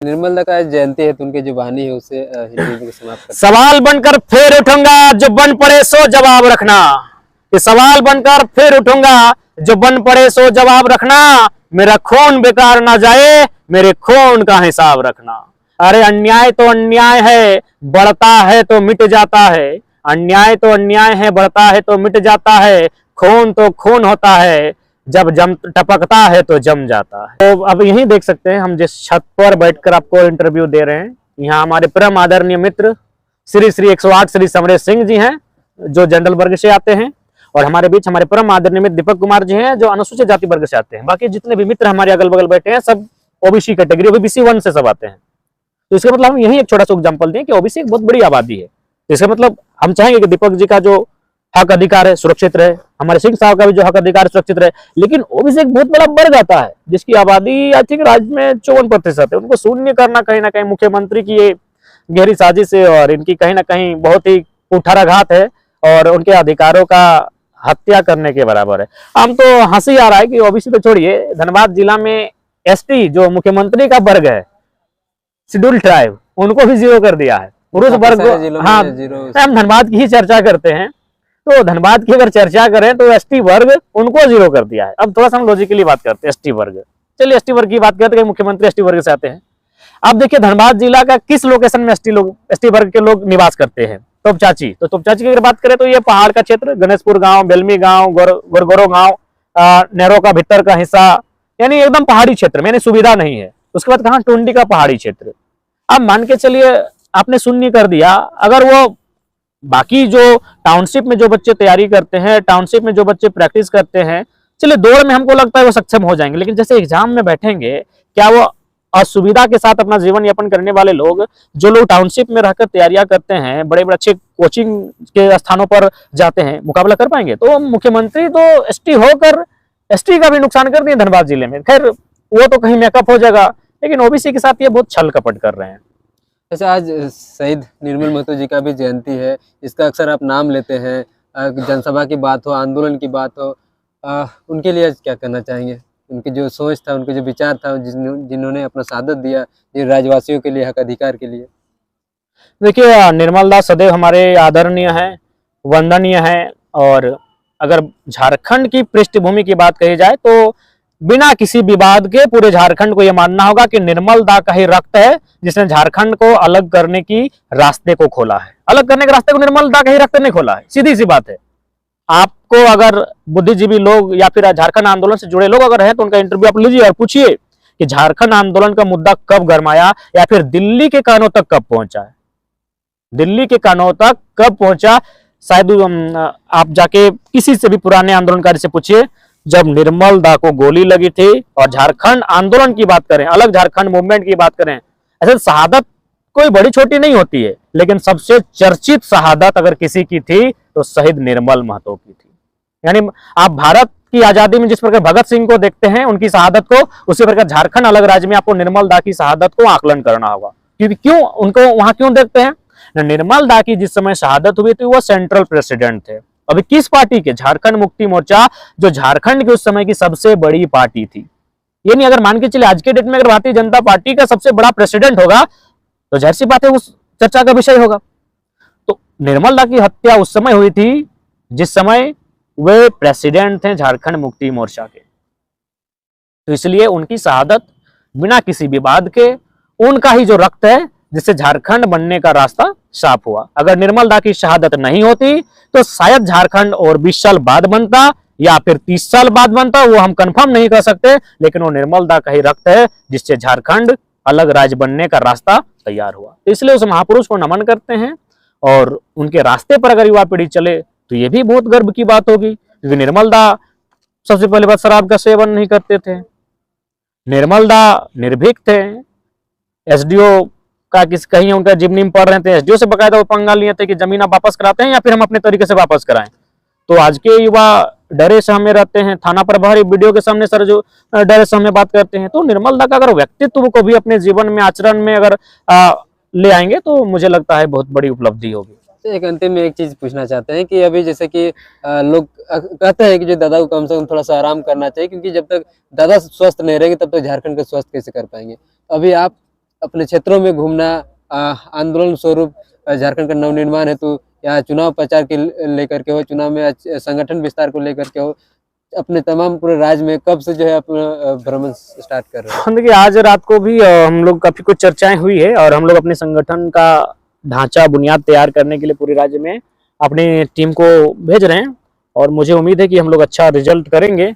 निर्मल दा का आज जयंती है तो उनके जो वाणी है उसे हिंदी में समाप्त करते सवाल बनकर फिर उठूंगा, जो बन पड़े सो जवाब रखना। ये सवाल बनकर फिर उठूंगा, जो बन पड़े सो जवाब रखना। मेरा खून बेकार ना जाए, मेरे खून का हिसाब रखना। अरे अन्याय तो अन्याय है, बढ़ता है तो मिट जाता है। अन्याय तो अन्याय है, बढ़ता है तो मिट जाता है। खून तो खून होता है, जब जम टपकता है तो जम जाता है। तो अब यही देख सकते हैं हम जिस छत पर बैठकर आपको इंटरव्यू दे रहे हैं, यहाँ हमारे परम आदरणीय मित्र श्री श्री 108 श्री समरेश सिंह जी हैं, जो जनरल वर्ग से आते हैं। और हमारे बीच हमारे परम आदरणीय मित्र दीपक कुमार जी हैं, जो अनुसूचित जाति वर्ग से आते हैं। बाकी जितने भी मित्र हमारे अगल बगल बैठे हैं सब ओबीसी कैटेगरी, ओबीसी 1 से सब आते हैं। तो इसका मतलब हम यही एक छोटा सा एग्जाम्पल दें कि ओबीसी एक बहुत बड़ी आबादी है। इसका मतलब हम चाहेंगे कि दीपक जी का जो हक अधिकार है सुरक्षित रहे, हमारे सिंह साहब का भी जो हक अधिकार सुरक्षित रहे। लेकिन ओबीसी एक बहुत बड़ा वर्ग आता है जिसकी आबादी आई थिंक राज्य में 54% है। उनको शून्य करना कहीं ना कहीं मुख्यमंत्री की ये गहरी साजिश है और इनकी कहीं ना कहीं बहुत ही कुठाराघात है और उनके अधिकारों का हत्या करने के बराबर है। हम तो हंसी आ रहा है कि ओबीसी तो छोड़िए, धनबाद जिला में एसटी जो मुख्यमंत्री का वर्ग है, शेड्यूल ट्राइब, उनको भी जीरो कर दिया है। पुरुष वर्ग को, हाँ हम धनबाद की ही चर्चा करते हैं, तो धनबाद की अगर चर्चा करें तो एसटी वर्ग उनको जीरो कर दिया है। अब थोड़ा सा हम लॉजिकली बात करते हैं एसटी वर्ग। चलिए एसटी वर्ग की बात करते हैं, मुख्यमंत्री एसटी वर्ग से आते हैं। अब देखिए धनबाद जिला का किस लोकेशन में एसटी वर्ग के लोग निवास करते हैं, तोपचाची। तो तोपचाची की अगर बात करें तो ये पहाड़ का क्षेत्र, गणेशपुर गांव, बेलमी गांव, गोरगोरो गांव, नेहरू का भीतर का हिस्सा, यानी एकदम पहाड़ी क्षेत्र में, यानी सुविधा नहीं है। उसके बाद कहा टुंडी का पहाड़ी क्षेत्र। अब मान के चलिए आपने शून्य कर दिया, अगर वो बाकी जो टाउनशिप में जो बच्चे तैयारी करते हैं, टाउनशिप में जो बच्चे प्रैक्टिस करते हैं, चलिए दौड़ में हमको लगता है वो सक्षम हो जाएंगे, लेकिन जैसे एग्जाम में बैठेंगे, क्या वो असुविधा के साथ अपना जीवन यापन करने वाले लोग, जो लोग टाउनशिप में रहकर तैयारियां करते हैं, बड़े बड़े अच्छे कोचिंग के स्थानों पर जाते हैं, मुकाबला कर पाएंगे? तो मुख्यमंत्री तो एसटी होकर एसटी का भी नुकसान कर दिए धनबाद जिले में। खैर वो तो कहीं मेकअप हो जाएगा, लेकिन ओबीसी के साथ ये बहुत छल कपट कर रहे हैं। अच्छा, आज शहीद निर्मल महतो जी का भी जयंती है, इसका अक्सर आप नाम लेते हैं, जनसभा की बात हो, आंदोलन की बात हो, उनके लिए आज क्या कहना चाहेंगे? उनकी जो सोच था, उनके जो विचार था, जिन्होंने अपना शहादत दिया राज्यवासियों के लिए, हक अधिकार के लिए। देखिए निर्मल दास सदैव हमारे आदरणीय हैं, वंदनीय हैं। और अगर झारखंड की पृष्ठभूमि की बात कही जाए तो बिना किसी विवाद के पूरे झारखंड को यह मानना होगा कि निर्मल दा का ही रक्त है जिसने झारखंड को अलग करने की रास्ते को खोला है। अलग करने के रास्ते को निर्मल दा का ही रक्त ने खोला है, सीधी सी बात है। आपको अगर बुद्धिजीवी लोग या फिर झारखंड आंदोलन से जुड़े लोग अगर हैं तो उनका इंटरव्यू आप लीजिए और पूछिए कि झारखंड आंदोलन का मुद्दा कब गरमाया या फिर दिल्ली के कानों तक कब पहुंचा है, दिल्ली के कानों तक कब पहुंचा। शायद आप जाके किसी से भी पुराने आंदोलनकारी से पूछिए, जब निर्मल दा को गोली लगी थी। और झारखंड आंदोलन की बात करें, अलग झारखंड मूवमेंट की बात करें, ऐसे शहादत कोई बड़ी छोटी नहीं होती है, लेकिन सबसे चर्चित शहादत अगर किसी की थी तो शहीद निर्मल महतो की थी। यानी आप भारत की आजादी में जिस प्रकार भगत सिंह को देखते हैं उनकी शहादत को, उसी प्रकार झारखंड अलग राज्य में आपको निर्मल दा की शहादत को आकलन करना होगा। क्योंकि क्यों उनको वहां क्यों देखते हैं? निर्मल दा की जिस समय शहादत हुई थी वो सेंट्रल प्रेसिडेंट थे। अभी किस पार्टी के? झारखंड मुक्ति मोर्चा, जो झारखंड की उस समय की सबसे बड़ी पार्टी थी। ये नहीं, अगर मान के चले आज के डेट में अगर भारतीय जनता पार्टी का सबसे बड़ा प्रेसिडेंट होगा तो जाहिर सी बात है उस चर्चा का विषय होगा। तो निर्मल दा की हत्या उस समय हुई थी जिस समय वे प्रेसिडेंट थे झारखंड मुक्ति मोर्चा के। तो इसलिए उनकी शहादत बिना किसी विवाद के, उनका ही जो रक्त है जिससे झारखंड बनने का रास्ता साफ हुआ। अगर निर्मल दा की शहादत नहीं होती तो शायद झारखंड और 20 साल बाद बनता या फिर 30 साल बाद बनता, वो हम कंफर्म नहीं कर सकते। लेकिन वो निर्मल दा का ही रक्त है जिससे झारखंड अलग राज्य बनने का रास्ता तैयार हुआ। तो इसलिए उस महापुरुष को नमन करते हैं और उनके रास्ते पर अगर युवा पीढ़ी चले तो ये भी बहुत गर्व की बात होगी। क्योंकि निर्मल दा सबसे पहले बात शराब का सेवन नहीं करते थे, निर्मल दा निर्भीक थे। एसडीओ का कहीं उनका जिम्नी में पढ़ रहे थे, एसडीओ से बकायदा वो पंगा लिए थे कि जमीन आप वापस कराते हैं या फिर हम अपने तरीके से वापस कराएं। तो आज के युवा डरे से हमें रहते हैं, थाना प्रभारी वीडियो के सामने सर जो डरे से हमें बात करते हैं। तो निर्मल दा का अगर व्यक्तित्व को भी अपने जीवन में आचरण में अगर ले आएंगे तो मुझे लगता है बहुत बड़ी उपलब्धि होगी। एक अंतिम में एक चीज पूछना चाहते हैं कि अभी जैसे कि लोग कहते हैं कि जो दादा को कम से कम थोड़ा सा आराम करना चाहिए, क्योंकि जब तक दादा स्वस्थ नहीं रहेंगे तब तक झारखंड का स्वस्थ कैसे कर पाएंगे। अभी आप अपने क्षेत्रों में घूमना, आंदोलन स्वरूप झारखंड का नवनिर्माण हेतु या चुनाव प्रचार के लेकर के हो, चुनाव में संगठन विस्तार को लेकर के हो, अपने तमाम पूरे राज्य में कब से जो है अपना भ्रमण स्टार्ट कर रहे हैं? देखिए आज रात को भी हम लोग काफी कुछ चर्चाएं हुई है और हम लोग अपने संगठन का ढांचा बुनियाद तैयार करने के लिए पूरे राज्य में अपनी टीम को भेज रहे हैं और मुझे उम्मीद है कि हम लोग अच्छा रिजल्ट करेंगे।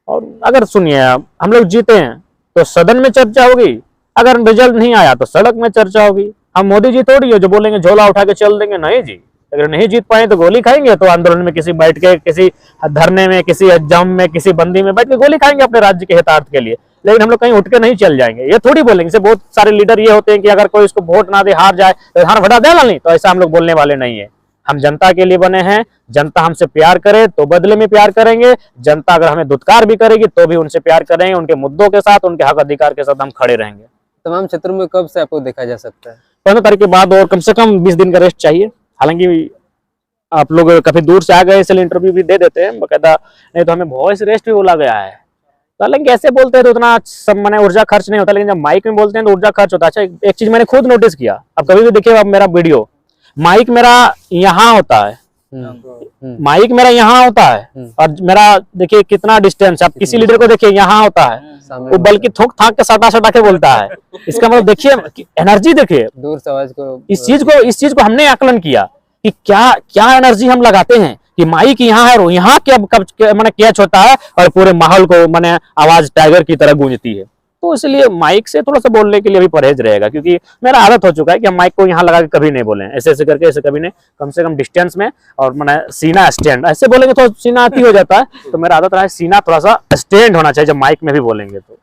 और अगर सुनिए हम लोग जीते हैं तो सदन में चर्चा होगी, अगर रिजल्ट नहीं आया तो सड़क में चर्चा होगी। हम मोदी जी थोड़ी हो जो बोलेंगे झोला उठा के चल देंगे, नहीं जी। अगर नहीं जीत पाए तो गोली खाएंगे, तो आंदोलन में किसी बैठ के, किसी धरने में, किसी एग्जाम में, किसी बंदी में बैठ के गोली खाएंगे अपने राज्य के हितार्थ के लिए। लेकिन हम लोग कहीं उठ के नहीं चल जाएंगे, ये थोड़ी बोलेंगे। जैसे बहुत सारे लीडर ये होते हैं कि अगर कोई इसको वोट ना दे, हार जाए तो हार भटा देना नहीं, तो ऐसा हम लोग बोलने वाले नहीं है। हम जनता के लिए बने हैं, जनता हमसे प्यार करे तो बदले में प्यार करेंगे, जनता अगर हमें दुत्कार भी करेगी तो भी उनसे प्यार करेंगे, उनके मुद्दों के साथ, उनके हक अधिकार के साथ हम खड़े रहेंगे। तमाम क्षेत्रों में कब से आपको देखा जा सकता है? 15 तारीख के बाद और कम से कम 20 दिन का रेस्ट चाहिए। हालांकि आप लोग काफी दूर से आ गए इसलिए इंटरव्यू भी दे देते हैं बकायदा, नहीं तो हमें वॉइस रेस्ट भी बोला गया है। तो हालांकि ऐसे बोलते हैं तो उतना सब मैंने ऊर्जा खर्च नहीं होता, लेकिन जब माइक में बोलते हैं तो ऊर्जा खर्च होता है। अच्छा एक चीज मैंने खुद नोटिस किया, अब कभी भी देखिए अब मेरा वीडियो, माइक मेरा यहाँ होता है, माइक मेरा यहाँ होता है और मेरा देखिए कितना डिस्टेंस, आप किसी लीडर को देखिए यहाँ होता है, वो बल्कि थोक थाक के सटा सटा के बोलता है। इसका मतलब देखिए एनर्जी, देखिए दूर से आवाज को, इस चीज को हमने आकलन किया कि क्या क्या एनर्जी हम लगाते हैं कि माइक यहाँ है और यहाँ कब मैंने कैच होता है और पूरे माहौल को मैंने आवाज टाइगर की तरह गूंजती है। तो इसलिए माइक से थोड़ा सा बोलने के लिए भी परहेज रहेगा, क्योंकि मेरा आदत हो चुका है कि हम माइक को यहाँ लगा के कभी नहीं बोलें, ऐसे ऐसे करके, ऐसे कभी नहीं, कम से कम डिस्टेंस में। और मैंने सीना स्टैंड, ऐसे बोलेंगे तो सीना अति हो जाता है, तो मेरा आदत रहा है सीना थोड़ा सा स्टैंड होना चाहिए जब माइक में भी बोलेंगे तो।